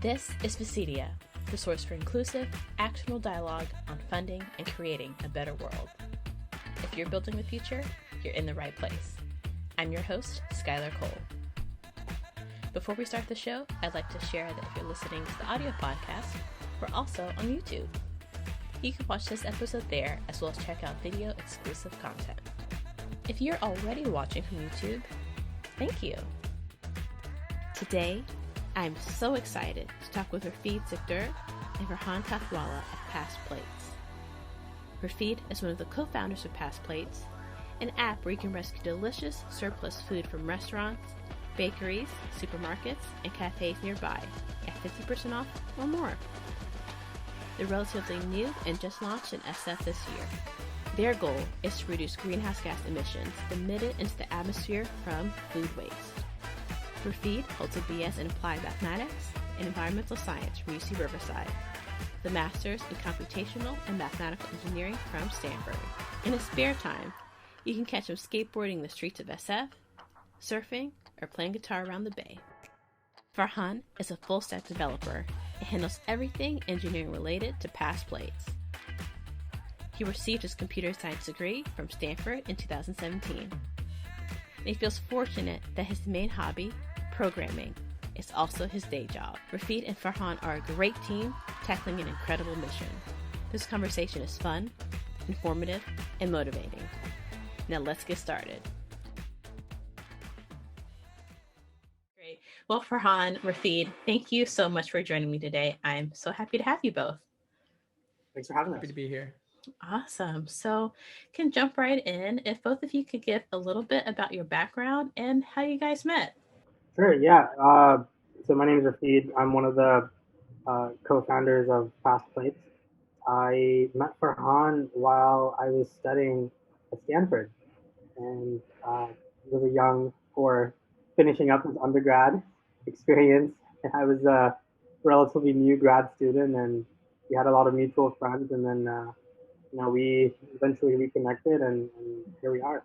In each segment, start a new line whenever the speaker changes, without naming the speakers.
This is VCedia, the source for inclusive, actionable dialogue on funding and creating a better world. If you're building the future, you're in the right place. I'm your host, Skylar Cole. Before we start the show, I'd like to share that if you're listening to the audio podcast, we're also on YouTube. You can watch this episode there, as well as check out video exclusive content. If you're already watching from YouTube, thank you. Today, I'm so excited to talk with Rafid Sikder and Farhan Kathawala of Past Plates. Rafid is one of the co-founders of Past Plates, an app where you can rescue delicious surplus food from restaurants, bakeries, supermarkets, and cafes nearby at 50% off or more. They're relatively new and just launched in SF this year. Their goal is to reduce greenhouse gas emissions emitted into the atmosphere from food waste. Rafid holds a BS in Applied Mathematics and Environmental Science from UC Riverside, the Master's in Computational and Mathematical Engineering from Stanford. In his spare time, you can catch him skateboarding the streets of SF, surfing, or playing guitar around the bay. Farhan is a full-stack developer and handles everything engineering related to Past Plates. He received his computer science degree from Stanford in 2017. And he feels fortunate that his main hobby, programming, is also his day job. Rafid and Farhan are a great team tackling an incredible mission. This conversation is fun, informative, and motivating. Now let's get started. Great. Well, Farhan, Rafid, thank you so much for joining me today. I'm so happy to have you both.
Thanks for having us.
Happy to be here.
Awesome. So can jump right in. If both of you could give a little bit about your background and how you guys met.
Sure, yeah. So my name is Rafid. I'm one of the co-founders of Past Plates. I met Farhan while I was studying at Stanford, and was a young or finishing up his undergrad experience. And I was a relatively new grad student, and we had a lot of mutual friends, and then we eventually reconnected, and here we are.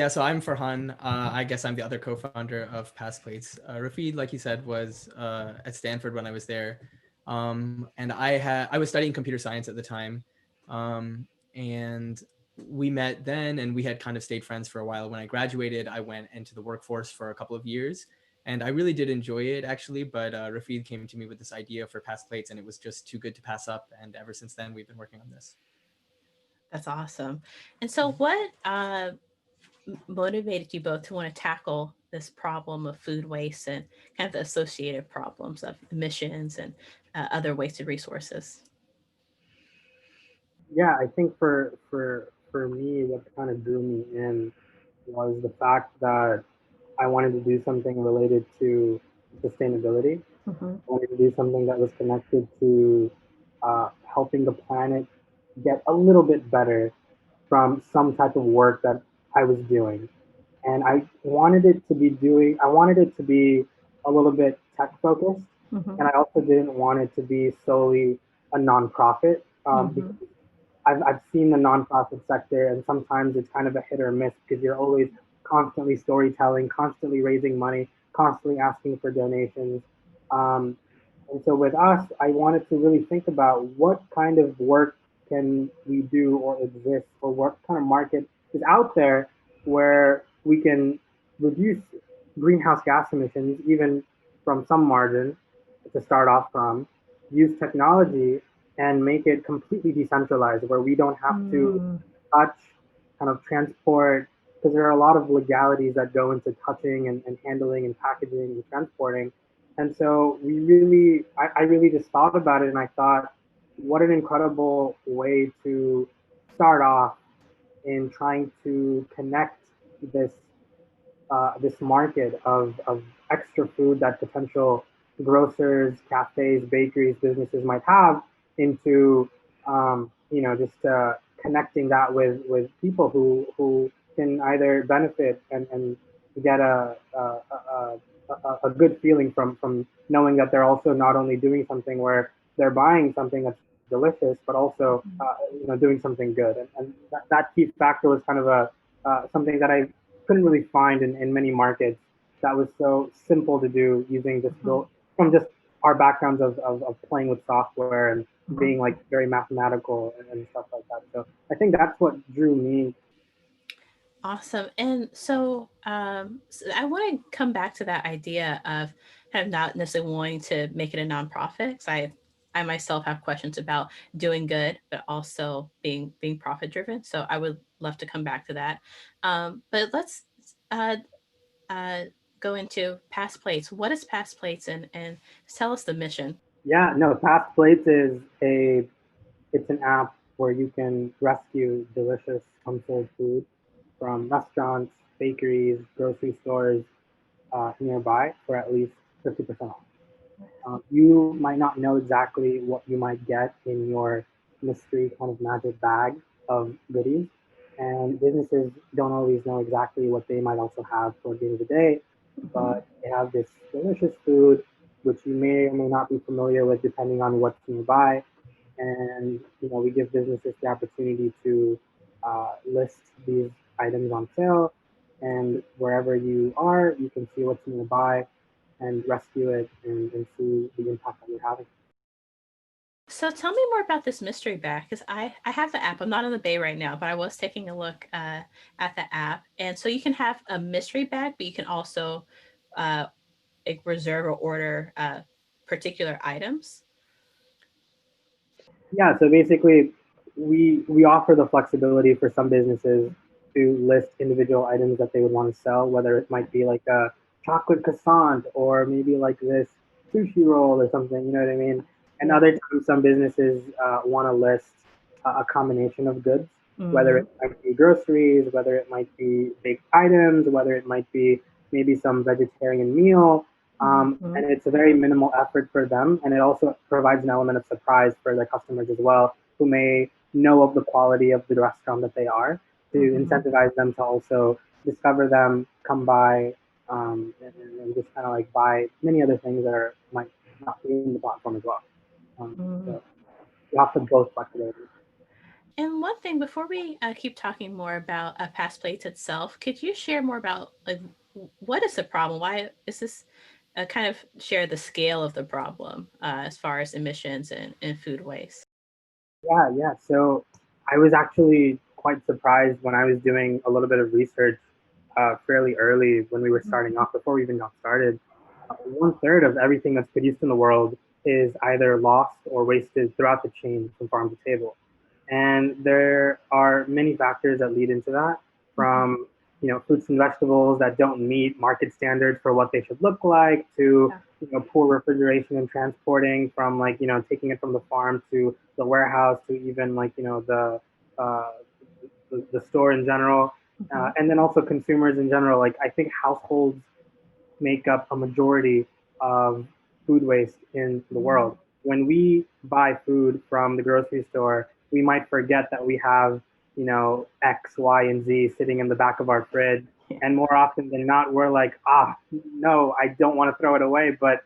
So I'm Farhan. I guess I'm the other co-founder of Past Plates. Rafid, like you said, was at Stanford when I was there. And I was studying computer science at the time. And we met then, and we had kind of stayed friends for a while. When I graduated, I went into the workforce for a couple of years. And I really did enjoy it, actually, but Rafid came to me with this idea for Past Plates, and it was just too good to pass up. And ever since then, we've been working on this.
That's awesome. And so what motivated you both to want to tackle this problem of food waste and kind of the associated problems of emissions and other wasted resources?
Yeah, I think for me, what kind of drew me in was the fact that I wanted to do something related to sustainability.
Mm-hmm.
I wanted to do something that was connected to helping the planet get a little bit better from some type of work that I was doing. And I wanted it to be a little bit tech focused.
Mm-hmm.
And I also didn't want it to be solely a nonprofit. Because I've seen the nonprofit sector, and sometimes it's kind of a hit or miss because you're always constantly storytelling, constantly raising money, constantly asking for donations. And so with us, I wanted to really think about what kind of work can we do or exist, or what kind of market is out there where we can reduce greenhouse gas emissions, even from some margin to start off from, use technology and make it completely decentralized, where we don't have to touch, kind of transport, because there are a lot of legalities that go into touching and handling and packaging and transporting. And so I really just thought about it, and I thought, what an incredible way to start off in trying to connect this market of extra food that potential grocers, cafes, bakeries, businesses might have into just connecting that with people who can either benefit and get a good feeling from knowing that they're also not only doing something where they're buying something that's delicious, but also doing something good. And that key factor was kind of something that I couldn't really find in many markets that was so simple to do using just from just our backgrounds of playing with software and being like very mathematical and stuff like that. So I think that's what drew me.
Awesome. And so I want to come back to that idea of kind of not necessarily wanting to make it a nonprofit. 'Cause I myself have questions about doing good, but also being profit driven. So I would love to come back to that. But let's uh, uh, go into Past Plates. What is Past Plates, and tell us the mission.
Yeah, no, Fast Plates is a it's an app where you can rescue delicious unsold food from restaurants, bakeries, grocery stores nearby for at least 50% off. You might not know exactly what you might get in your mystery kind of magic bag of goodies, and businesses don't always know exactly what they might also have for the end of the day, but they have this delicious food which you may or may not be familiar with depending on what's nearby. And we give businesses the opportunity to list these items on sale, and wherever you are, you can see what's nearby and rescue it and see the impact that you're having.
So tell me more about this mystery bag, because I have the app. I'm not on the Bay right now, but I was taking a look at the app, and so you can have a mystery bag, but you can also uh, like reserve or order particular items.
Yeah, so basically, we offer the flexibility for some businesses to list individual items that they would want to sell, whether it might be like a chocolate croissant or maybe like this sushi roll or something. You know what I mean? And
Yeah.
other times, some businesses want to list a combination of goods, whether
Mm-hmm.
it might be groceries, whether it might be baked items, whether it might be maybe some vegetarian meal.
Mm-hmm.
And it's a very minimal effort for them, and it also provides an element of surprise for their customers as well, who may know of the quality of the restaurant that they are, to
Mm-hmm.
incentivize them to also discover them, come by, and just kind of like buy many other things that might not be in the platform as well.
Mm-hmm.
So you offer both flexibility.
And one thing before we keep talking more about Past Plates itself, could you share more about like what is the problem? Why is this kind of share the scale of the problem as far as emissions and food waste?
Yeah, yeah. So I was actually quite surprised when I was doing a little bit of research fairly early when we were starting off, before we even got started. One third of everything that's produced in the world is either lost or wasted throughout the chain from farm to table. And there are many factors that lead into that, from fruits and vegetables that don't meet market standards for what they should look like, to
Yeah.
poor refrigeration and transporting, from like taking it from the farm to the warehouse, to even like uh, the store in general,
Mm-hmm.
and then also consumers in general. Like I think households make up a majority of food waste in the
Mm-hmm.
world. When we buy food from the grocery store, we might forget that we have, X, Y, and Z sitting in the back of our fridge.
Yeah.
And more often than not, we're like, no, I don't want to throw it away, but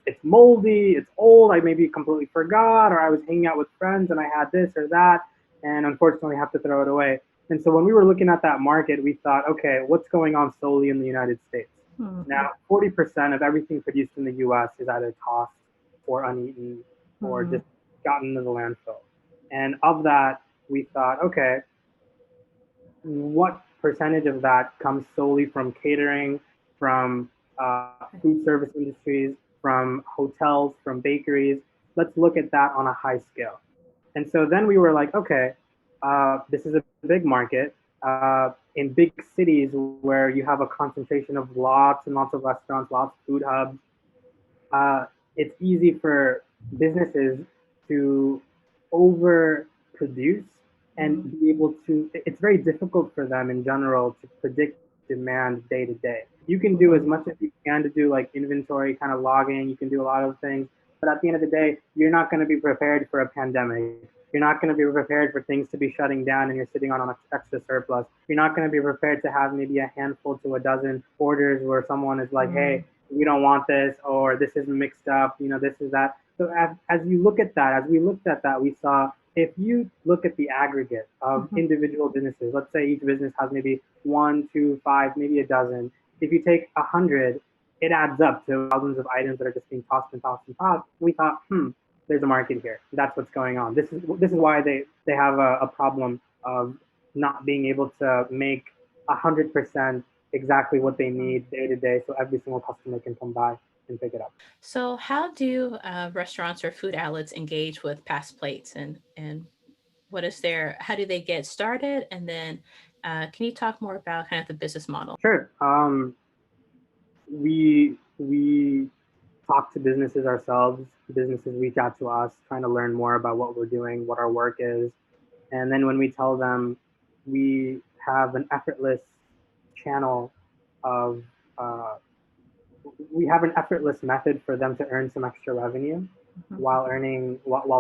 it's moldy, it's old, I maybe completely forgot, or I was hanging out with friends and I had this or that, and unfortunately have to throw it away. And so when we were looking at that market, we thought, okay, what's going on solely in the United States?
Mm-hmm.
Now, 40% of everything produced in the US is either tossed or uneaten or
Mm-hmm.
just gotten into the landfill. And of that, we thought, okay, what percentage of that comes solely from catering, from food service industries, from hotels, from bakeries? Let's look at that on a high scale. And so then we were like, okay, this is a big market. In big cities where you have a concentration of lots and lots of restaurants, lots of food hubs, uh, it's easy for businesses to overproduce
Mm-hmm.
and be able to. It's very difficult for them in general to predict demand day to day. You can do as much as you can to do like inventory kind of logging. You can do a lot of things, but at the end of the day, you're not going to be prepared for a pandemic. You're not going to be prepared for things to be shutting down and you're sitting on an extra surplus. You're not going to be prepared to have maybe a handful to a dozen orders where someone is like,
Mm-hmm.
hey, we don't want this, or this is mixed up, this is that. So as you look at that, as we looked at that, we saw, if you look at the aggregate of
Mm-hmm.
individual businesses, let's say each business has maybe one, two, five, maybe a dozen, If you take 100, it adds up to thousands of items that are just being tossed and tossed and tossed. We thought, there's a market here. That's what's going on. This is why they have a problem of not being able to make 100% exactly what they need day to day, so every single customer can come by and pick it up.
So how do restaurants or food outlets engage with past plates, and what is their, how do they get started? And then can you talk more about kind of the business model?
Sure. We talk to businesses ourselves. Businesses reach out to us, trying to learn more about what we're doing, what our work is, and then when we tell them, we have an effortless channel of uh, we have an effortless method for them to earn some extra revenue while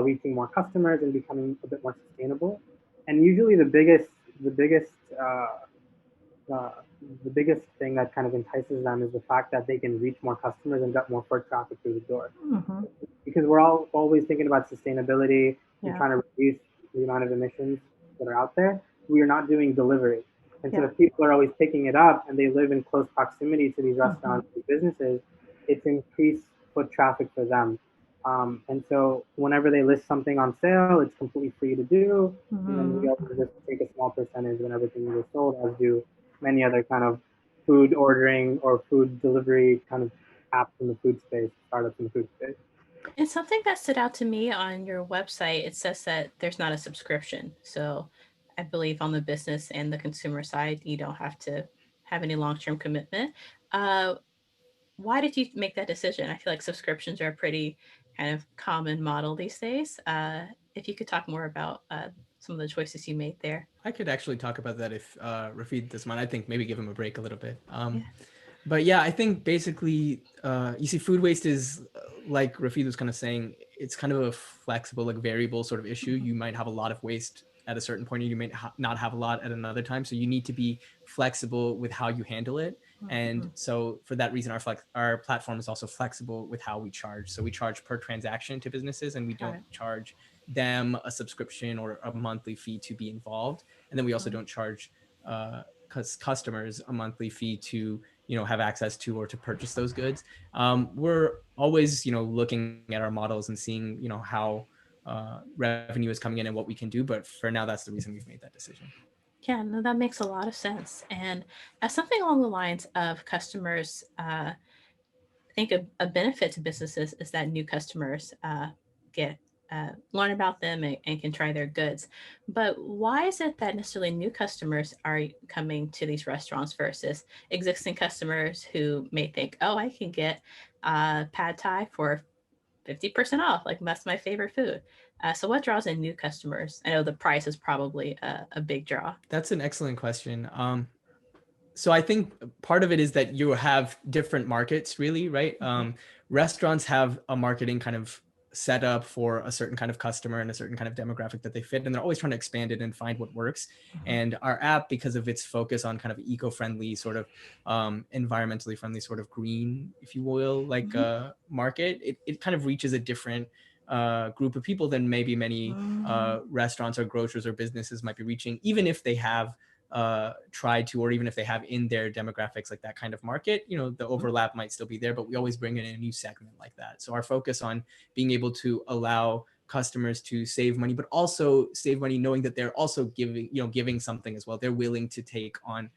reaching more customers and becoming a bit more sustainable. And usually the biggest uh, uh, the biggest thing that kind of entices them is the fact that they can reach more customers and get more foot traffic through the door. Because we're all always thinking about sustainability and trying to reduce the amount of emissions that are out there. We are not doing delivery. And so if people are always picking it up and they live in close proximity to these restaurants, these businesses, it's increased foot traffic for them. And so whenever they list something on sale, it's completely free to do. And then we also just take a small percentage when everything is sold, as do many other kind of food ordering or food delivery kind of apps in the food space, startups in the food space.
And something that stood out to me on your website, it says that there's not a subscription. So I believe on the business and the consumer side, you don't have to have any long-term commitment. Uh, why did you make that decision? I feel like subscriptions are a pretty kind of common model these days. If you could talk more about some of the choices you made there.
I could actually talk about that if Rafid doesn't mind. I think maybe give him a break a little bit.
Yeah.
But yeah, I think basically, you see, food waste is like Rafid was kind of saying, it's kind of a flexible, like variable sort of issue. You might have a lot of waste at a certain point, and you may not have a lot at another time. So you need to be flexible with how you handle it. And so for that reason, our platform is also flexible with how we charge. So we charge per transaction to businesses, and we don't charge them a subscription or a monthly fee to be involved. And then we also don't charge customers a monthly fee to have access to or to purchase those goods. We're always looking at our models and seeing how revenue is coming in and what we can do, but for now that's the reason we've made that decision.
Yeah, no, that makes a lot of sense. And as something along the lines of customers, I think a benefit to businesses is that new customers get learn about them and can try their goods. But why is it that necessarily new customers are coming to these restaurants versus existing customers who may think, oh, I can get pad thai for 50% off? Like, that's my favorite food. So what draws in new customers? I know the price is probably a big draw.
That's an excellent question. So I think part of it is that you have different markets, really, right? Restaurants have a marketing kind of set up for a certain kind of customer and a certain kind of demographic that they fit, and they're always trying to expand it and find what works. And our app, because of its focus on kind of eco-friendly, sort of environmentally friendly, sort of green, if you will, like market, it kind of reaches a different group of people than maybe many restaurants or grocers or businesses might be reaching, even if they have tried to, or even if they have in their demographics like that kind of market, the overlap might still be there, but we always bring in a new segment like that. So our focus on being able to allow customers to save money, but also save money knowing that they're also giving something as well. They're willing to take on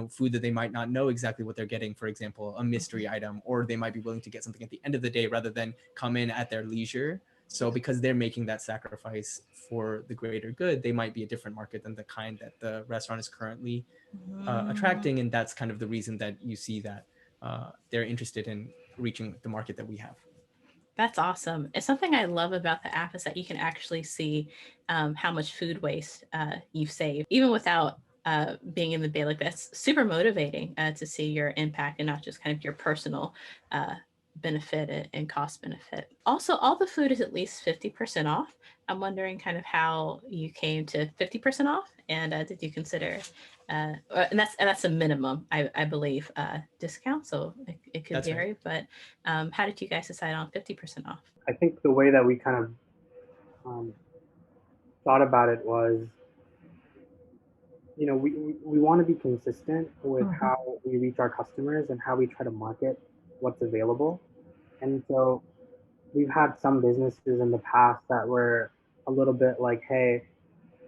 food that they might not know exactly what they're getting, for example, a mystery item, or they might be willing to get something at the end of the day rather than come in at their leisure. So because they're making that sacrifice for the greater good, they might be a different market than the kind that the restaurant is currently attracting. And that's kind of the reason that you see that they're interested in reaching the market that we have.
That's awesome. It's something I love about the app is that you can actually see how much food waste you've saved, even without being in the bay. Like, that's super motivating to see your impact and not just kind of your personal benefit and cost benefit. Also, all the food is at least 50% off. I'm wondering kind of how you came to 50% off, and did you consider and that's a minimum, I believe, discount. So it could
That's
vary,
right.
but how did you guys decide on 50% off?
I think the way that we kind of thought about it was, we want to be consistent with how we reach our customers and how we try to market what's available. And so we've had some businesses in the past that were a little bit like, hey,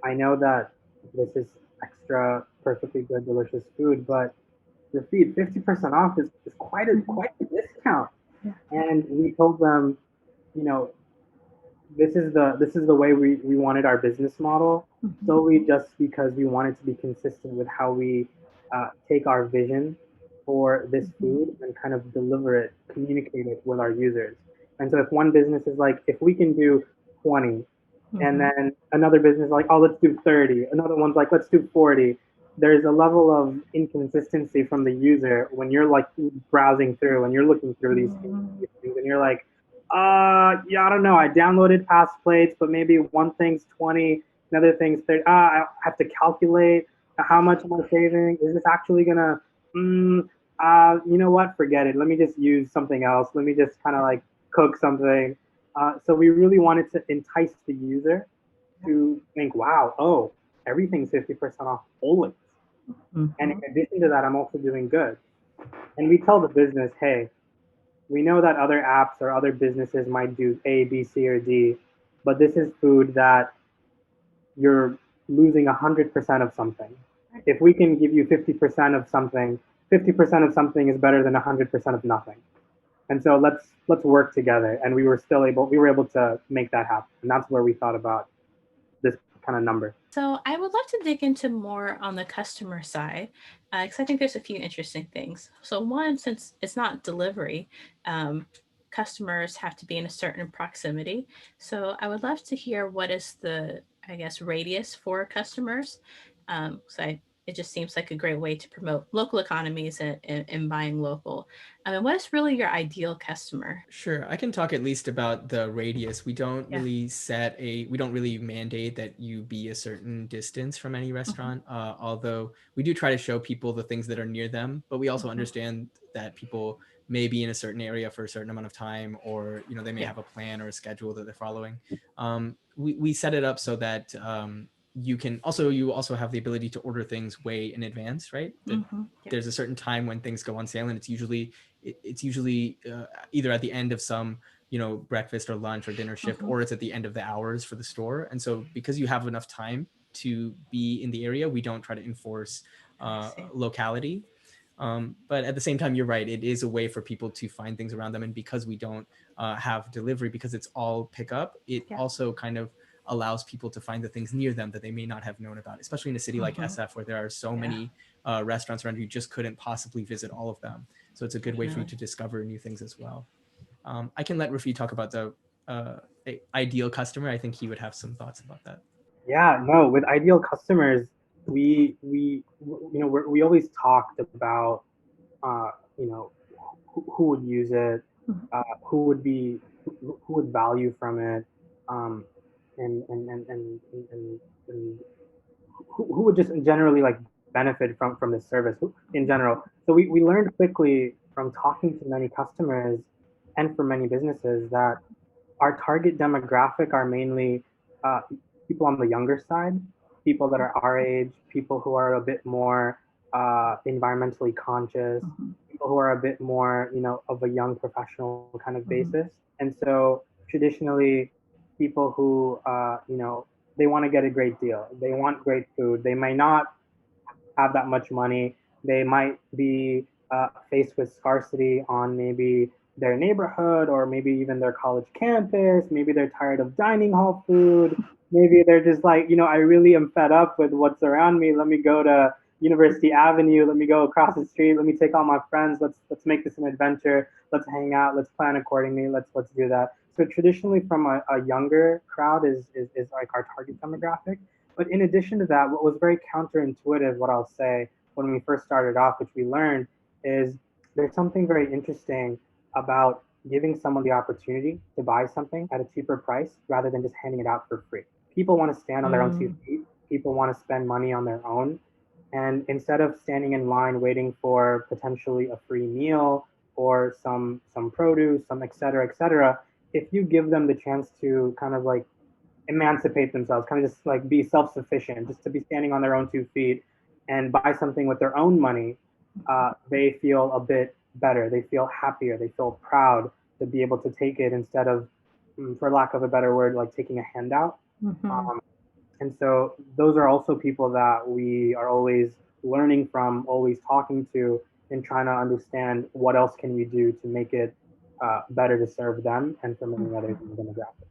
I know that this is extra perfectly good, delicious food, but your feed 50% off is quite a discount. And we told them, you know, this is the way we wanted our business model, solely just because we wanted to be consistent with how we take our vision for this food and kind of deliver it, communicate it with our users. And so if one business is like, if we can do 20, and then another business is like, oh, let's do 30, another one's like, let's do 40. There's a level of inconsistency from the user when you're like browsing through and you're looking through these things and you're like, yeah, I don't know. I downloaded past plates, but maybe one thing's 20, another thing's 30. I have to calculate how much am I saving? Is this actually gonna, you know what? Forget it. Let me just use something else. Let me just kind of like cook something. So we really wanted to entice the user to think, wow, oh, everything's 50% off always. And in addition to that, I'm also doing good. And we tell the business, hey, we know that other apps or other businesses might do A, B, C, or D, but this is food that you're losing 100% of something. If we can give you 50% of something, 50% of something is better than 100% of nothing. And so let's work together. And we were able to make that happen. And that's where we thought about this kind of number.
So I would love to dig into more on the customer side, because I think there's a few interesting things. So one, since it's not delivery, customers have to be in a certain proximity. So I would love to hear what is the, I guess, radius for customers. It just seems like a great way to promote local economies and buying local. I mean, what is really your ideal customer?
Sure, I can talk at least about the radius. We don't
Yeah.
really we don't really mandate that you be a certain distance from any restaurant. Although we do try to show people the things that are near them, but we also understand that people may be in a certain area for a certain amount of time, or they may have a plan or a schedule that they're following. We set it up so that you also have the ability to order things way in advance, right? There's a certain time when things go on sale, and it's usually either at the end of some breakfast or lunch or dinner shift, or it's at the end of the hours for the store. And so because you have enough time to be in the area, we don't try to enforce locality. But at the same time, you're right, it is a way for people to find things around them. And because we don't have delivery, because it's all pickup, it also kind of allows people to find the things near them that they may not have known about, especially in a city like SF, where there are so many restaurants around, you just couldn't possibly visit all of them. So it's a good way for you to discover new things as well. I can let Rafid talk about the ideal customer. I think he would have some thoughts about that.
Yeah, no, with ideal customers, we always talked about who would use it, who would value from it, and who would just generally like benefit from this service in general. So we learned quickly from talking to many customers and for many businesses that our target demographic are mainly people on the younger side, people that are our age, people who are a bit more environmentally conscious, people who are a bit more, of a young professional kind of basis. And so traditionally, people who, they want to get a great deal. They want great food. They may not have that much money. They might be faced with scarcity on maybe their neighborhood or maybe even their college campus. Maybe they're tired of dining hall food. Maybe they're just like, I really am fed up with what's around me. Let me go to University Avenue. Let me go across the street. Let me take all my friends. Let's make this an adventure. Let's hang out. Let's plan accordingly. Let's do that. So traditionally, from a younger crowd is like our target demographic. But in addition to that, what was very counterintuitive, what I'll say, when we first started off, which we learned, is there's something very interesting about giving someone the opportunity to buy something at a cheaper price rather than just handing it out for free. People want to stand on their own 2 feet. People want to spend money on their own. And instead of standing in line waiting for potentially a free meal or some produce, some et cetera, if you give them the chance to kind of like emancipate themselves, kind of just like be self-sufficient, just to be standing on their own 2 feet, and buy something with their own money, they feel a bit better. They feel happier. They feel proud to be able to take it instead of, for lack of a better word, like taking a handout.
Mm-hmm.
And so those are also people that we are always learning from, always talking to, and trying to understand what else can we do to make it better to serve them and for many others in the demographic.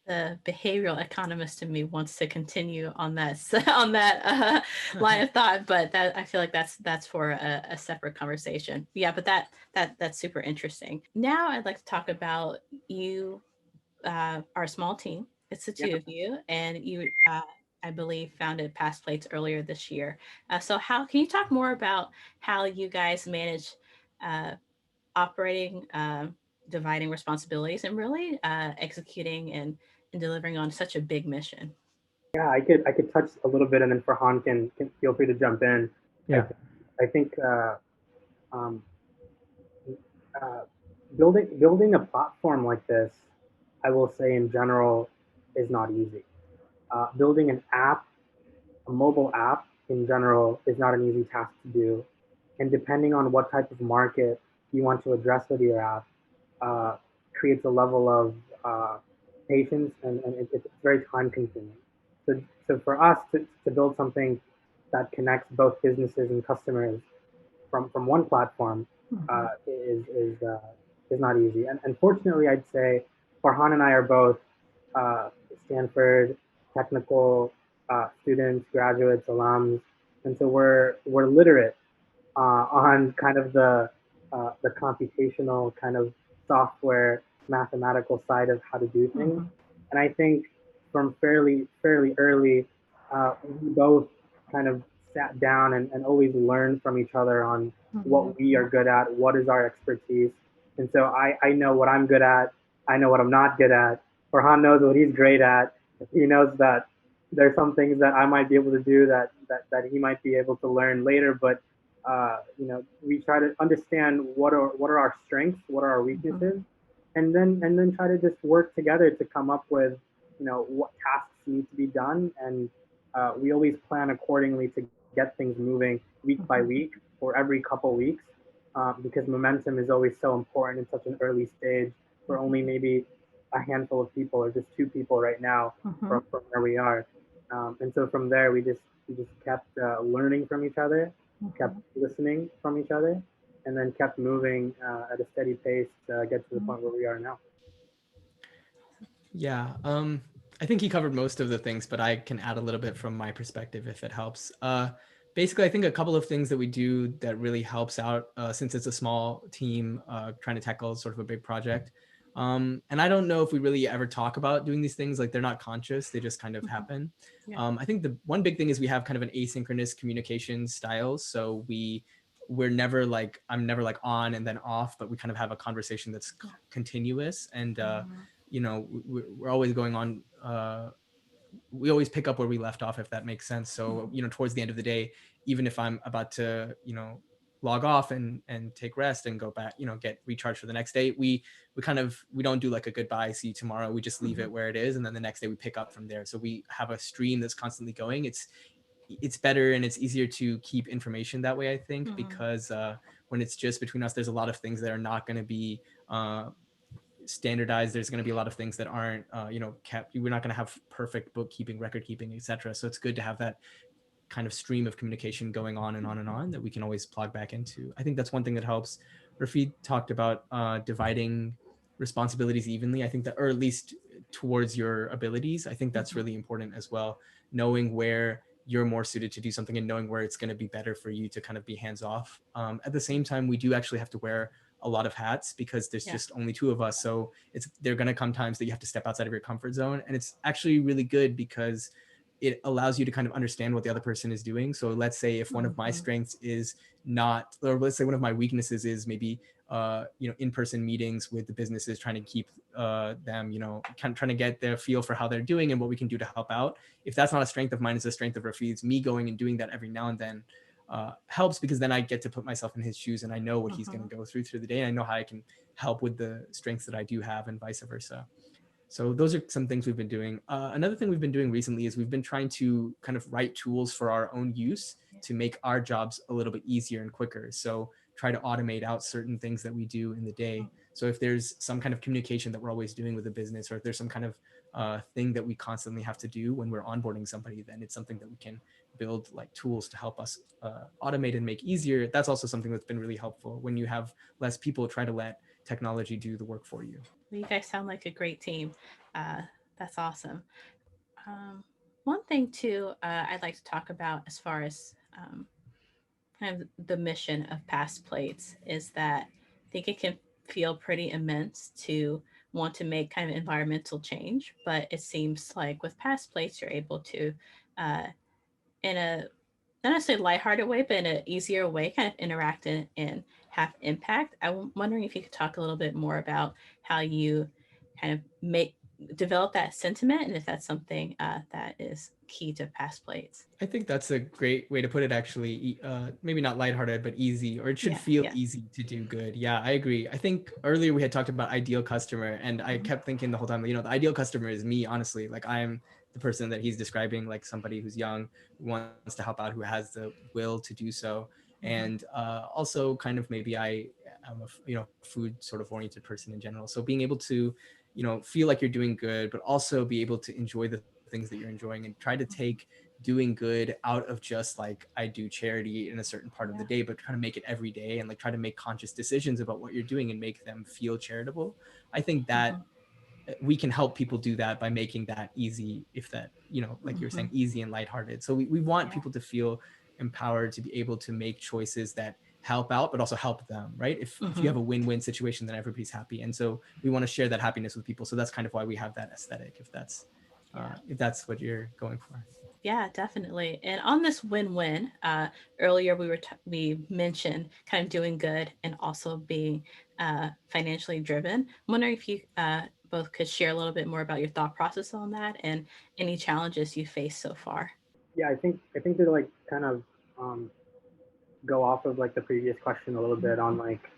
The behavioral economist in me wants to continue on that on that line of thought, but that I feel like that's for a separate conversation. Yeah, but that's super interesting. Now I'd like to talk about you. Are a small team. It's the
Yeah.
two of you, and you, I believe, founded Past Plates earlier this year. So, how can you talk more about how you guys manage uh, operating, dividing responsibilities, and really executing and delivering on such a big mission?
Yeah, I could touch a little bit, and then Farhan can feel free to jump in. I
Yeah.
th- I think um, uh, building a platform like this, I will say in general, is not easy. Building an app, a mobile app in general, is not an easy task to do, and depending on what type of market you want to address with your app, uh, creates a level of patience, and it's very time consuming. So for us to build something that connects both businesses and customers from one platform
Mm-hmm.
is not easy. And fortunately, I'd say Farhan and I are both uh, Stanford technical students, graduates, alums, and so we're literate on kind of the computational kind of software mathematical side of how to do things.
Mm-hmm.
And I think from fairly early, we both kind of sat down and always learned from each other on
Mm-hmm.
what we are good at, what is our expertise. And so I know what I'm good at, I know what I'm not good at. Farhan knows what he's great at. He knows that there's some things that I might be able to do that he might be able to learn later. But we try to understand what are our strengths, what are our
Mm-hmm.
weaknesses, and then try to just work together to come up with what tasks need to be done, and we always plan accordingly to get things moving week by
Mm-hmm.
week or every couple weeks, because momentum is always so important in such an early stage for only maybe a handful of people or just two people right now
Mm-hmm.
from where we are. And so from there, we just kept learning from each other, kept
Mm-hmm.
listening from each other, and then kept moving at a steady pace to get to the point where we are now.
Yeah. I think he covered most of the things, but I can add a little bit from my perspective if it helps. Basically, I think a couple of things that we do that really helps out, since it's a small team trying to tackle sort of a big project. And I don't know if we really ever talk about doing these things. Like, they're not conscious; they just kind of
Mm-hmm.
happen.
Yeah.
I think the one big thing is we have kind of an asynchronous communication style. So we're never like, I'm never like on and then off, but we kind of have a conversation that's
Yeah.
continuous. And
Mm-hmm.
we're always going on, we always pick up where we left off, if that makes sense. So towards the end of the day, even if I'm about to log off and take rest and go back, get recharged for the next day, we don't do like a goodbye, see you tomorrow. We just leave
Mm-hmm.
it where it is, and then the next day we pick up from there. So we have a stream that's constantly going. It's better and it's easier to keep information that way, I think,
Mm-hmm.
because when it's just between us, there's a lot of things that are not going to be standardized. There's going to be a lot of things that aren't kept. We're not going to have perfect bookkeeping, record keeping, etc. So it's good to have that kind of stream of communication going on and on and on that we can always plug back into. I think that's one thing that helps. Rafid talked about dividing responsibilities evenly. I think that, or at least towards your abilities, I think that's really important as well. Knowing where you're more suited to do something and knowing where it's going to be better for you to kind of be hands off. At the same time, we do actually have to wear a lot of hats because there's
Yeah.
just only two of us. So there are going to come times that you have to step outside of your comfort zone. And it's actually really good because it allows you to kind of understand what the other person is doing. So let's say if one of my
Mm-hmm.
strengths is not, or let's say one of my weaknesses is maybe in-person meetings with the businesses, trying to keep them, kind of trying to get their feel for how they're doing and what we can do to help out. If that's not a strength of mine, it's a strength of Rafid's. Me going and doing that every now and then helps, because then I get to put myself in his shoes and I know what he's going to go through the day. And I know how I can help with the strengths that I do have and vice versa. So those are some things we've been doing. Another thing we've been doing recently is we've been trying to kind of write tools for our own use to make our jobs a little bit easier and quicker. So try to automate out certain things that we do in the day. So if there's some kind of communication that we're always doing with a business, or if there's some kind of thing that we constantly have to do when we're onboarding somebody, then it's something that we can build like tools to help us automate and make easier. That's also something that's been really helpful when you have less people. Try to let technology do the work for you.
Well, you guys sound like a great team. Uh, that's awesome. Um, One thing too, I'd like to talk about as far as kind of the mission of Past Plates is that I think it can feel pretty immense to want to make kind of environmental change, but it seems like with Past Plates, you're able to, uh, in a not necessarily lighthearted way, but in an easier way, kind of interact and have impact. I'm wondering if you could talk a little bit more about how you kind of develop that sentiment, and if that's something that is key to Past Plates.
I think that's a great way to put it, actually. Maybe not lighthearted, but easy, or it should
Yeah,
feel
yeah.
easy to do good. Yeah, I agree. I think earlier we had talked about ideal customer, and I kept thinking the whole time, the ideal customer is me, honestly. Like, I'm the person that he's describing, like somebody who's young, who wants to help out, who has the will to do so. And also kind of maybe I am a food sort of oriented person in general. So being able to, feel like you're doing good, but also be able to enjoy the things that you're enjoying, and try to take doing good out of just like I do charity in a certain part of the day, but try to make it every day, and like try to make conscious decisions about what you're doing and make them feel charitable. I think that we can help people do that by making that easy, if that, like you were saying, easy and lighthearted. So we want people to feel empowered to be able to make choices that help out, but also help them, right? If you have a win-win situation, then everybody's happy. And so we want to share that happiness with people. So that's kind of why we have that aesthetic, if that's what you're going for.
Yeah, definitely. And on this win-win, earlier we mentioned kind of doing good and also being financially driven. I'm wondering if you both could share a little bit more about your thought process on that and any challenges you faced so far.
Yeah, I think to like kind of um, go off of like the previous question a little bit on like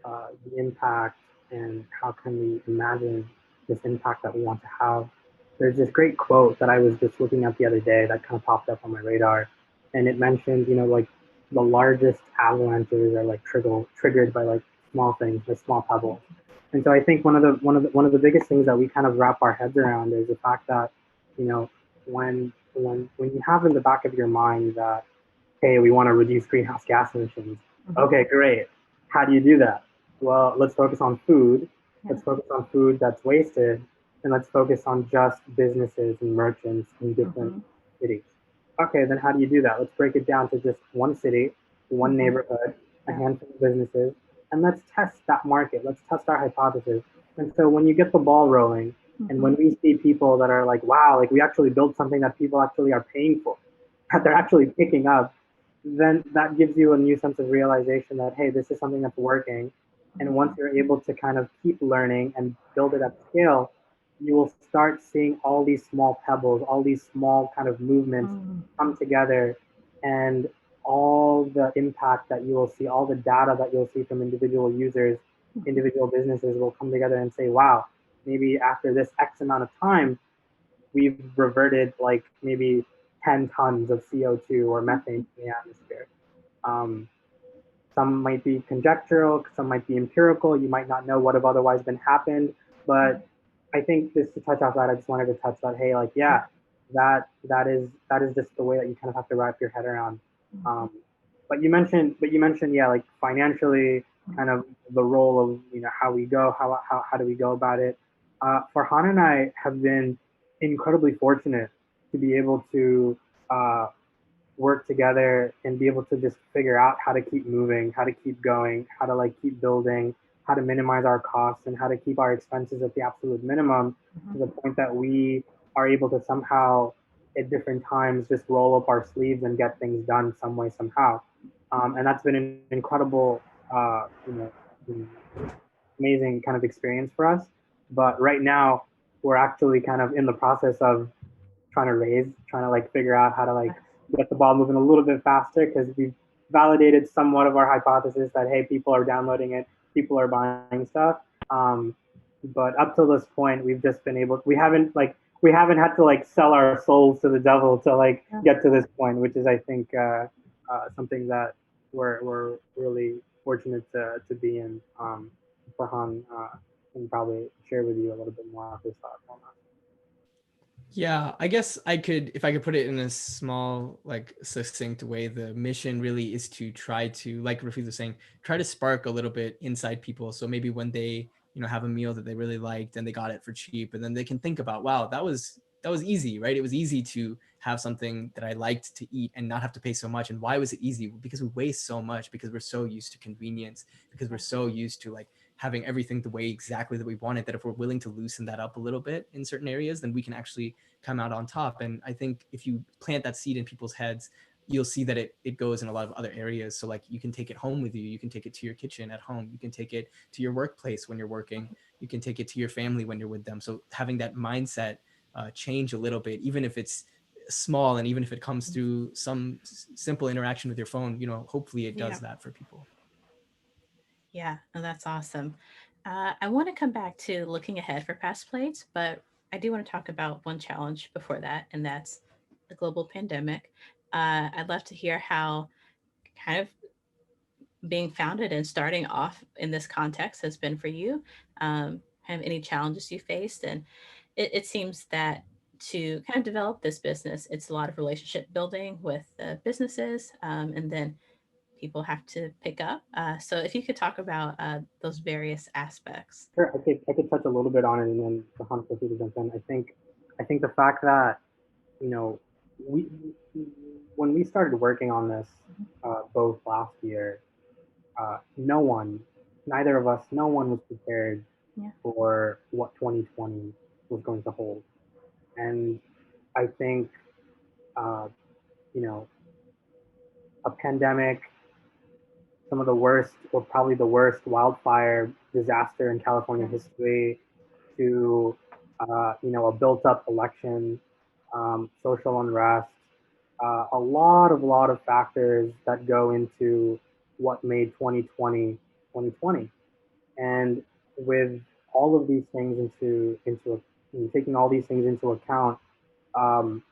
the impact and how can we imagine this impact that we want to have. There's this great quote that I was just looking at the other day that kind of popped up on my radar, and it mentioned, like the largest avalanches are like triggered by like small things, like small pebbles. And so I think one of the biggest things that we kind of wrap our heads around is the fact that, you know, when you have in the back of your mind that, hey, we want to reduce greenhouse gas emissions. Okay, great. How do you do that? Well, let's focus on food. Let's focus on food that's wasted, and let's focus on just businesses and merchants in different cities. Okay, then how do you do that? Let's break it down to just one city, one neighborhood, a handful of businesses, and let's test that market. Let's test our hypothesis. And so when you get the ball rolling, and when we see people that are like, wow, like we actually built something that people actually are paying for, that they're actually picking up, then that gives you a new sense of realization that, hey, this is something that's working. And once you're able to kind of keep learning and build it at scale, you will start seeing all these small pebbles, all these small kind of movements come together, and all the impact that you will see, all the data that you'll see from individual users, individual businesses will come together and say, wow, maybe after this X amount of time, we've reverted like maybe 10 tons of CO2 or methane in the atmosphere. Um, some might be conjectural, some might be empirical. You might not know what have otherwise been happened. But I think just to touch off that, I just wanted to touch that, hey, like, yeah, that is just the way that you kind of have to wrap your head around. But you mentioned, yeah, like financially, kind of the role of, how we go, how do we go about it. Farhan and I have been incredibly fortunate to be able to work together and be able to just figure out how to keep moving, how to keep going, how to like keep building, how to minimize our costs, and how to keep our expenses at the absolute minimum, to the point that we are able to somehow at different times just roll up our sleeves and get things done some way, somehow. And that's been an incredible, amazing kind of experience for us. But right now, we're actually kind of in the process of trying to like figure out how to like get the ball moving a little bit faster, because we've validated somewhat of our hypothesis that, hey, people are downloading it, people are buying stuff. But up to this point, we've just been able. We haven't had to like sell our souls to the devil to like get to this point, which is I think something that we're really fortunate to be in. Farhan can probably share with you a little bit more of his thoughts on that.
Yeah, I guess I could, if I could put it in a small, like succinct way, the mission really is to try to, like Rafid was saying, try to spark a little bit inside people. So maybe when they, have a meal that they really liked and they got it for cheap, and then they can think about, wow, that was easy, right? It was easy to have something that I liked to eat and not have to pay so much. And why was it easy? Because we waste so much, because we're so used to convenience, because we're so used to like having everything the way exactly that we want it, that if we're willing to loosen that up a little bit in certain areas, then we can actually come out on top. And I think if you plant that seed in people's heads, you'll see that it goes in a lot of other areas. So like you can take it home with you, you can take it to your kitchen at home, you can take it to your workplace when you're working, you can take it to your family when you're with them. So having that mindset change a little bit, even if it's small, and even if it comes through some simple interaction with your phone, hopefully it does that for people.
Yeah, and that's awesome. I want to come back to looking ahead for past plates, but I do want to talk about one challenge before that, and that's the global pandemic. I'd love to hear how kind of being founded and starting off in this context has been for you. Have any challenges you faced? And it seems that to kind of develop this business, it's a lot of relationship building with businesses, and then people have to pick up. So if you could talk about those various aspects.
Sure, I could touch a little bit on it, and then Farhan feel free to jump in. I think the fact that you know we when we started working on this both last year, no one, neither of us, no one was prepared
Yeah.
for what 2020 was going to hold. And I think, uh, you know, a pandemic, some of the worst, or probably the worst wildfire disaster in California history, to, a built-up election, social unrest, a lot of factors that go into what made 2020 2020. And with all of these things taking all these things into account, um,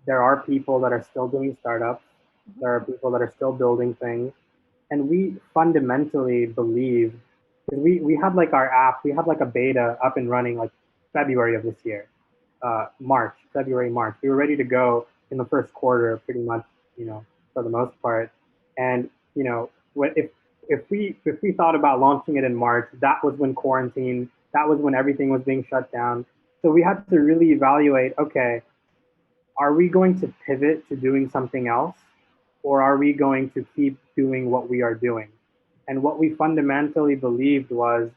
there are people that are still doing startups. There are people that are still building things, and we fundamentally believe, because we had like our app, we had like a beta up and running like February of this year, March. We were ready to go in the first quarter, pretty much, for the most part. And if we thought about launching it in March, that was when quarantine, that was when everything was being shut down. So we had to really evaluate, okay, are we going to pivot to doing something else, or are we going to keep doing what we are doing? And what we fundamentally believed was,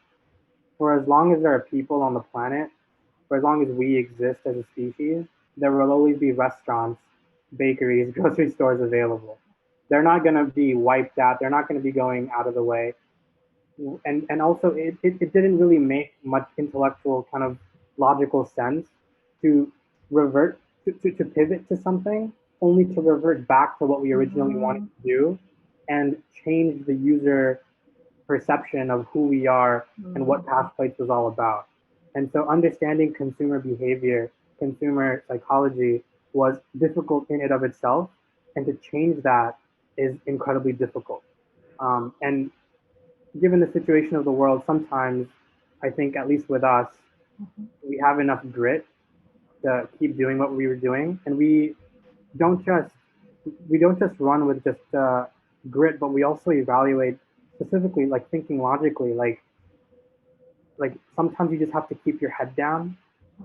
for as long as there are people on the planet, for as long as we exist as a species, there will always be restaurants, bakeries, grocery stores available. They're not going to be wiped out. They're not going to be going out of the way. And also, it didn't really make much intellectual kind of logical sense to revert, to pivot to something, only to revert back to what we originally wanted to do, and change the user perception of who we are and what Past Plates was all about. And so understanding consumer behavior, consumer psychology was difficult in and of itself, and to change that is incredibly difficult. And given the situation of the world, sometimes I think, at least with us, we have enough grit to keep doing what we were doing, and don't just we don't just run with just grit, but we also evaluate specifically, like thinking logically, like sometimes you just have to keep your head down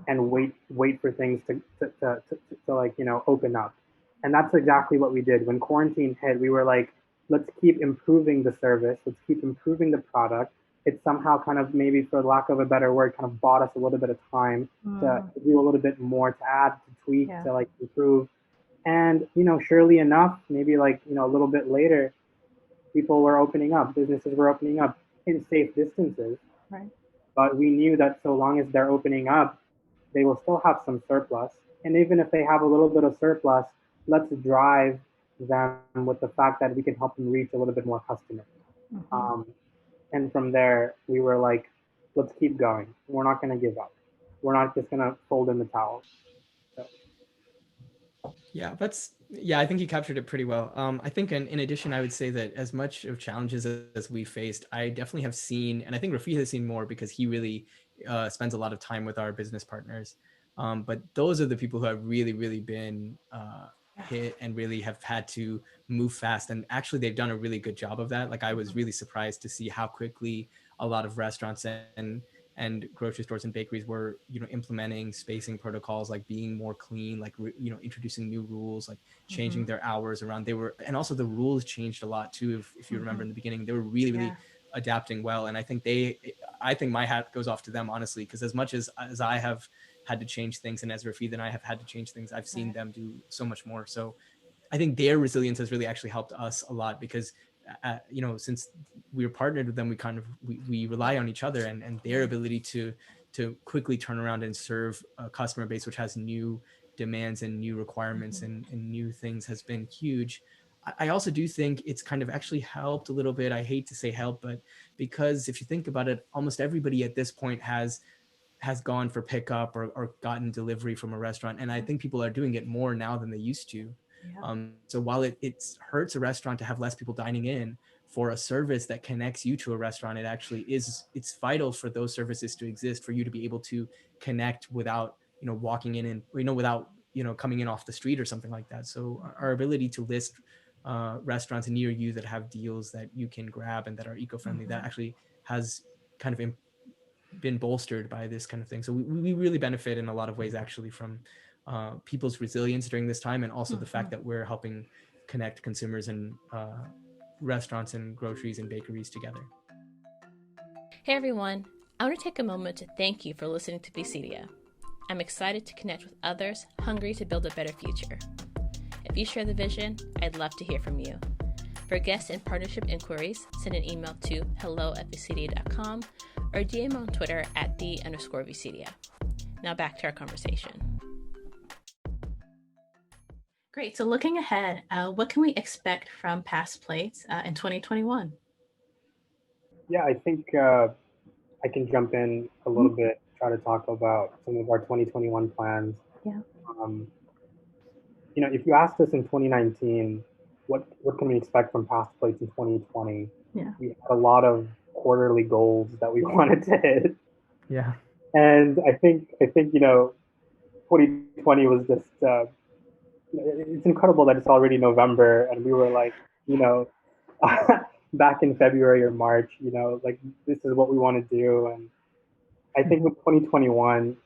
and wait for things to like open up. And that's exactly what we did when quarantine hit. We were like, let's keep improving the service, let's keep improving the product. It somehow kind of, maybe for lack of a better word, kind of bought us a little bit of time to do a little bit more, to add, to tweak, to like improve. And surely enough, maybe like a little bit later, people were opening up, businesses were opening up in safe distances.
Right.
But we knew that so long as they're opening up, they will still have some surplus. And even if they have a little bit of surplus, let's drive them with the fact that we can help them reach a little bit more customers. And from there, we were like, let's keep going. We're not going to give up. We're not just going to fold in the towel. So,
Yeah, I think you captured it pretty well. I think in addition, I would say that as much of challenges as we faced, I definitely have seen, and I think Rafid has seen more because he really spends a lot of time with our business partners. But those are the people who have really been hit and really have had to move fast. And actually, they've done a really good job of that. Like I was really surprised to see how quickly a lot of restaurants and grocery stores and bakeries were implementing spacing protocols, like being more clean, like introducing new rules, like changing their hours around. They were, and also the rules changed a lot too. If you remember in the beginning, they were really adapting well. And I think my hat goes off to them, honestly, because as much as I have had to change things, and as Rafid and I have had to change things, I've seen them do so much more. So I think their resilience has really actually helped us a lot because since we were partnered with them, we rely on each other, and their ability to quickly turn around and serve a customer base which has new demands and new requirements and new things has been huge. I also do think it's kind of actually helped a little bit. I hate to say help, but because if you think about it, almost everybody at this point has gone for pickup or gotten delivery from a restaurant. And I think people are doing it more now than they used to. So while it hurts a restaurant to have less people dining in, for a service that connects you to a restaurant, it actually it's vital for those services to exist, for you to be able to connect without, walking in and, without, coming in off the street or something like that. So our ability to list restaurants near you that have deals that you can grab and that are eco-friendly, that actually has kind of been bolstered by this kind of thing. So we really benefit in a lot of ways actually from people's resilience during this time, and also the fact that we're helping connect consumers and restaurants and groceries and bakeries together.
Hey everyone, I want to take a moment to thank you for listening to VCedia. I'm excited to connect with others hungry to build a better future. If you share the vision, I'd love to hear from you. For guest and partnership inquiries, send an email to hello@VCedia.com or DM on Twitter at @the_VCedia. Now back to our conversation. Great. So looking ahead, what can we expect from Past Plates in 2021?
yeah, I think I can jump in a little bit, try to talk about some of our 2021 plans.
Yeah.
Um, if you asked us in 2019, what can we expect from Past Plates in 2020?
Yeah.
We had a lot of quarterly goals that we wanted to hit.
Yeah.
And I think 2020 was just it's incredible that it's already November and we were like, back in February or March, like this is what we want to do. And I think with 2021,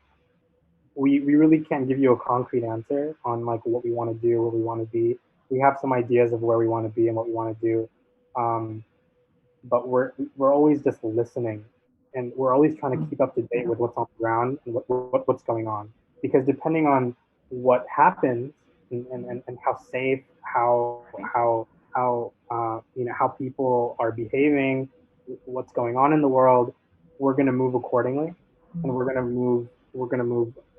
we really can't give you a concrete answer on like what we want to do, what we want to be. We have some ideas of where we want to be and what we want to do, but we're always just listening, and we're always trying to keep up to date with what's on the ground and what's going on. Because depending on what happens and how safe, how people are behaving, what's going on in the world, we're going to move accordingly, and we're going to move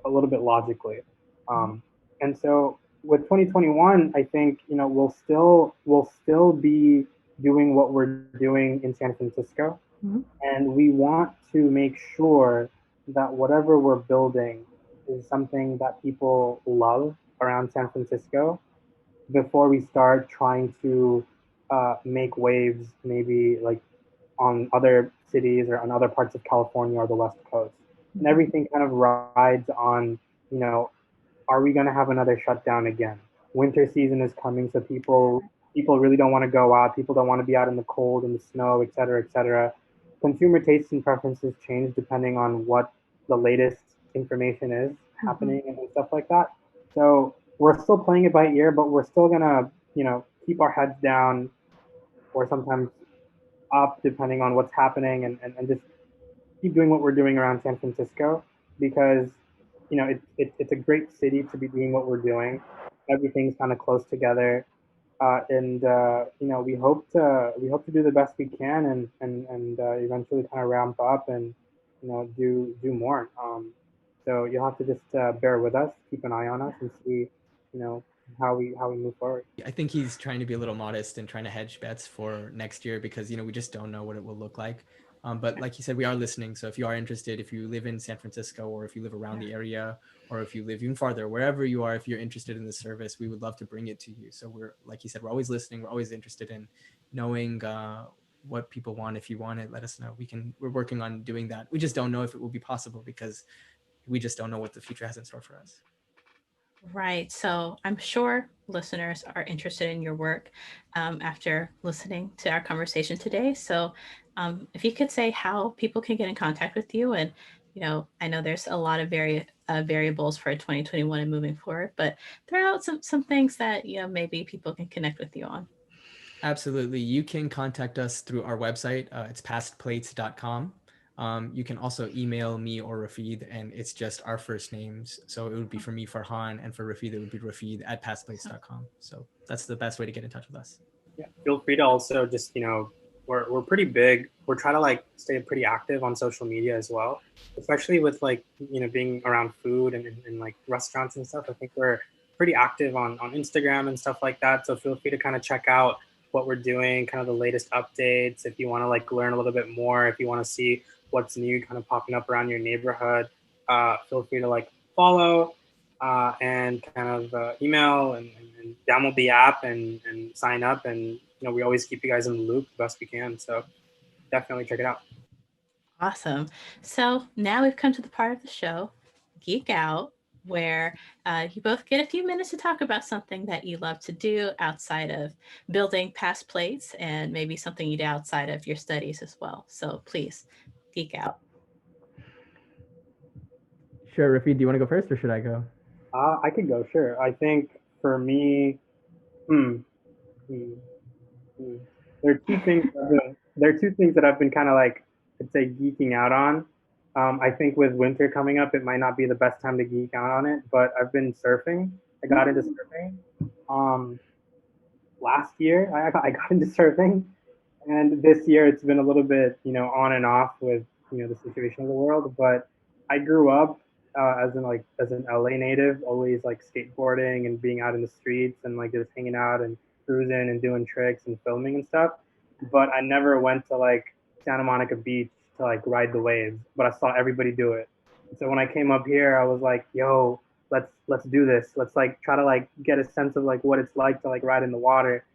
a little bit logically. And so with 2021, I think we'll still be doing what we're doing in San Francisco, and we want to make sure that whatever we're building is something that people love around San Francisco before we start trying to make waves maybe like on other cities or on other parts of California or the West Coast. And everything kind of rides on, are we going to have another shutdown again? Winter season is coming, so people really don't want to go out. People don't want to be out in the cold and the snow, et cetera, et cetera. Consumer tastes and preferences change depending on what the latest information is happening and stuff like that. So we're still playing it by ear, but we're still gonna, keep our heads down or sometimes up depending on what's happening, and just keep doing what we're doing around San Francisco, because it's a great city to be doing what we're doing. Everything's kind of close together, and we hope to do the best we can, and eventually kind of ramp up and do more. So you'll have to just bear with us, keep an eye on us, and see how we move forward.
I think he's trying to be a little modest and trying to hedge bets for next year because we just don't know what it will look like. But like you said, we are listening. So if you are interested, if you live in San Francisco, or if you live around the area, or if you live even farther, wherever you are, if you're interested in the service, we would love to bring it to you. So we're, like you said, we're always listening. We're always interested in knowing what people want. If you want it, let us know. We're working on doing that. We just don't know if it will be possible because we just don't know what the future has in store for us.
Right. So I'm sure listeners are interested in your work after listening to our conversation today. So if you could say how people can get in contact with you, and I know there's a lot of variables for 2021 and moving forward, but throw out some things that maybe people can connect with you on.
Absolutely. You can contact us through our website. It's pastplates.com. You can also email me or Rafid, and it's just our first names. So it would be for me, Farhan, and for Rafid, it would be Rafid at pastplates.com. So that's the best way to get in touch with us.
Yeah, feel free to also just, we're pretty big. We're trying to like stay pretty active on social media as well, especially with like, being around food and like restaurants and stuff. I think we're pretty active on Instagram and stuff like that. So feel free to kind of check out what we're doing, kind of the latest updates. If you want to like learn a little bit more, if you want to see what's new kind of popping up around your neighborhood, feel free to like follow and kind of email and download the app and sign up. And we always keep you guys in the loop the best we can. So definitely check it out.
Awesome. So now we've come to the part of the show, Geek Out, where you both get a few minutes to talk about something that you love to do outside of building past plates, and maybe something you do outside of your studies as well. So please, geek out.
Sure, Rafid, do you want to go first or should I go?
I could go, sure. I think for me, hmm, hmm, hmm. there are two things. There are two things that I've been kind of like, I'd say, geeking out on. I think with winter coming up, it might not be the best time to geek out on it, but I've been surfing. I got into surfing last year. I got into surfing, and this year it's been a little bit, on and off with, the situation of the world. But I grew up as an LA native, always like skateboarding and being out in the streets and like just hanging out and cruising and doing tricks and filming and stuff. But I never went to like Santa Monica Beach to like ride the waves, but I saw everybody do it. So when I came up here, I was like, yo, let's do this. Let's like try to like get a sense of like what it's like to like ride in the water.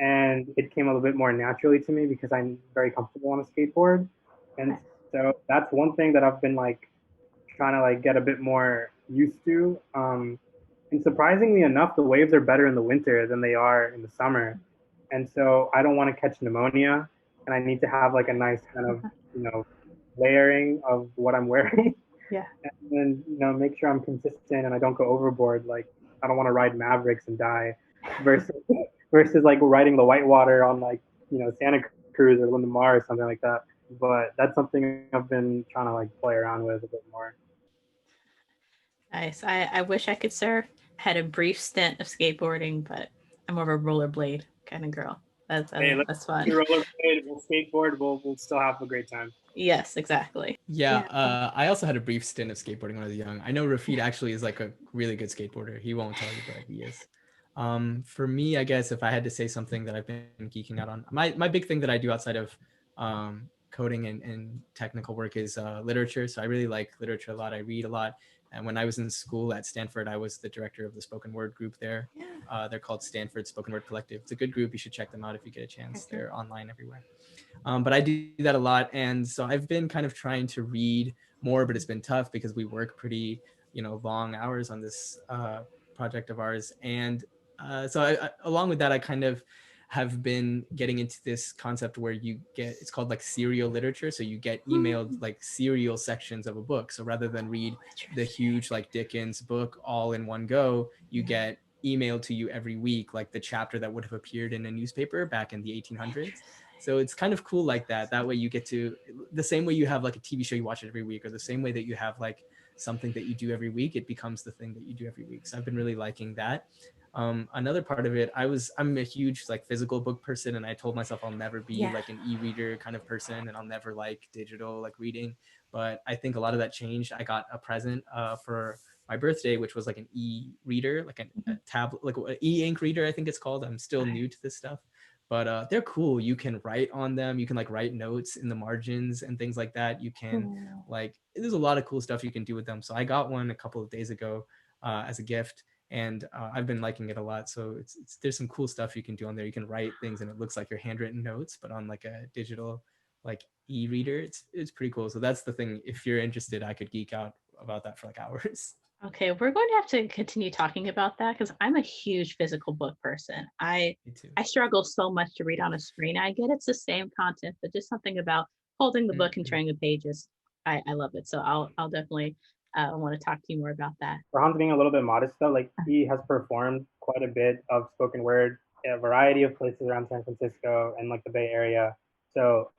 And it came a little bit more naturally to me because I'm very comfortable on a skateboard. And so that's one thing that I've been like trying to like get a bit more used to. And surprisingly enough, the waves are better in the winter than they are in the summer. And so I don't want to catch pneumonia, and I need to have like a nice kind of, layering of what I'm wearing.
Yeah.
And then, make sure I'm consistent and I don't go overboard. Like I don't want to ride Mavericks and die versus versus like riding the whitewater on like, Santa Cruz or Linda Mar or something like that. But that's something I've been trying to like play around with a bit more.
Nice. I wish I could surf. Had a brief stint of skateboarding, but I'm more of a rollerblade kind of girl.
Hey, let's
That's fun.
rollerblade, we'll skateboard, we'll still have a great time.
Yes, exactly.
Yeah, I also had a brief stint of skateboarding when I was young. I know Rafid actually is like a really good skateboarder. He won't tell you, but he is. For me, I guess if I had to say something that I've been geeking out on, my big thing that I do outside of coding and technical work is literature. So I really like literature a lot. I read a lot. And when I was in school at Stanford, I was the director of the spoken word group there. They're called Stanford Spoken Word Collective. It's a good group. You should check them out if you get a chance. They're online everywhere. But I do that a lot. And so I've been kind of trying to read more, but it's been tough because we work pretty, long hours on this project of ours. And so along with that, I kind of have been getting into this concept where it's called like serial literature. So you get emailed like serial sections of a book. So rather than read the huge like Dickens book all in one go, you get emailed to you every week, like the chapter that would have appeared in a newspaper back in the 1800s. So it's kind of cool like that. That way you get to, the same way you have like a TV show you watch it every week, or the same way that you have like something that you do every week, it becomes the thing that you do every week. So I've been really liking that. Another part of it, I'm a huge like physical book person, and I told myself I'll never be like an e-reader kind of person, and I'll never like digital like reading. But I think a lot of that changed. I got a present for my birthday, which was like an e-reader, like a tablet, like an e-ink reader, I think it's called. I'm still new to this stuff, but they're cool. You can write on them. You can like write notes in the margins and things like that. You can like, there's a lot of cool stuff you can do with them. So I got one a couple of days ago as a gift, and I've been liking it a lot. So it's there's some cool stuff you can do on there. You can write things and it looks like your handwritten notes, but on like a digital like e-reader. It's pretty cool. So that's the thing. If you're interested, I could geek out about that for like hours.
Okay, we're going to have to continue talking about that because I'm a huge physical book person.
Me too.
I struggle so much to read on a screen. I get it's the same content, but just something about holding the book and turning the pages. I love it. So I'll definitely want to talk to you more about that.
Farhan's being a little bit modest though. Like he has performed quite a bit of spoken word in a variety of places around San Francisco and like the Bay Area. So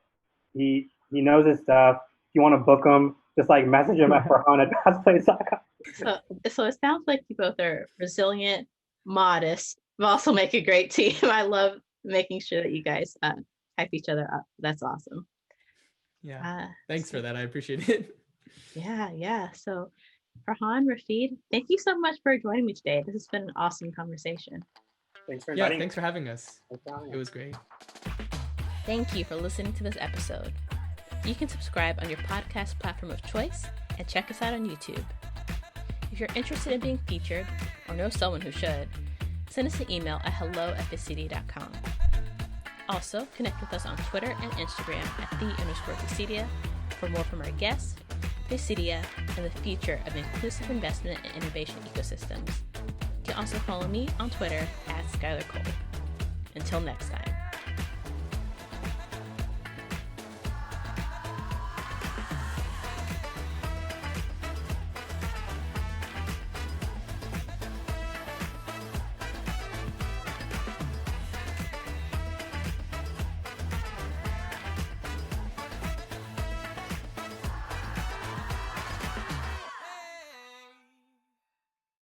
he knows his stuff. If you want to book him, just like message him at farhan@passplace.com.
So it sounds like you both are resilient, modest, but also make a great team. I love making sure that you guys hype each other up. That's awesome.
Yeah. Thanks for that. I appreciate it.
Yeah. So Farhan, Rafid, thank you so much for joining me today. This has been an awesome conversation.
Thanks for inviting.
Thanks for having us. It was great.
Thank you for listening to this episode. You can subscribe on your podcast platform of choice and check us out on YouTube. If you're interested in being featured or know someone who should, send us an email at hello@VCedia.com. Also, connect with us on Twitter and Instagram at @the_VCedia for more from our guests, VCedia, and the future of inclusive investment and innovation ecosystems. You can also follow me on Twitter @SkylarCole. Until next time.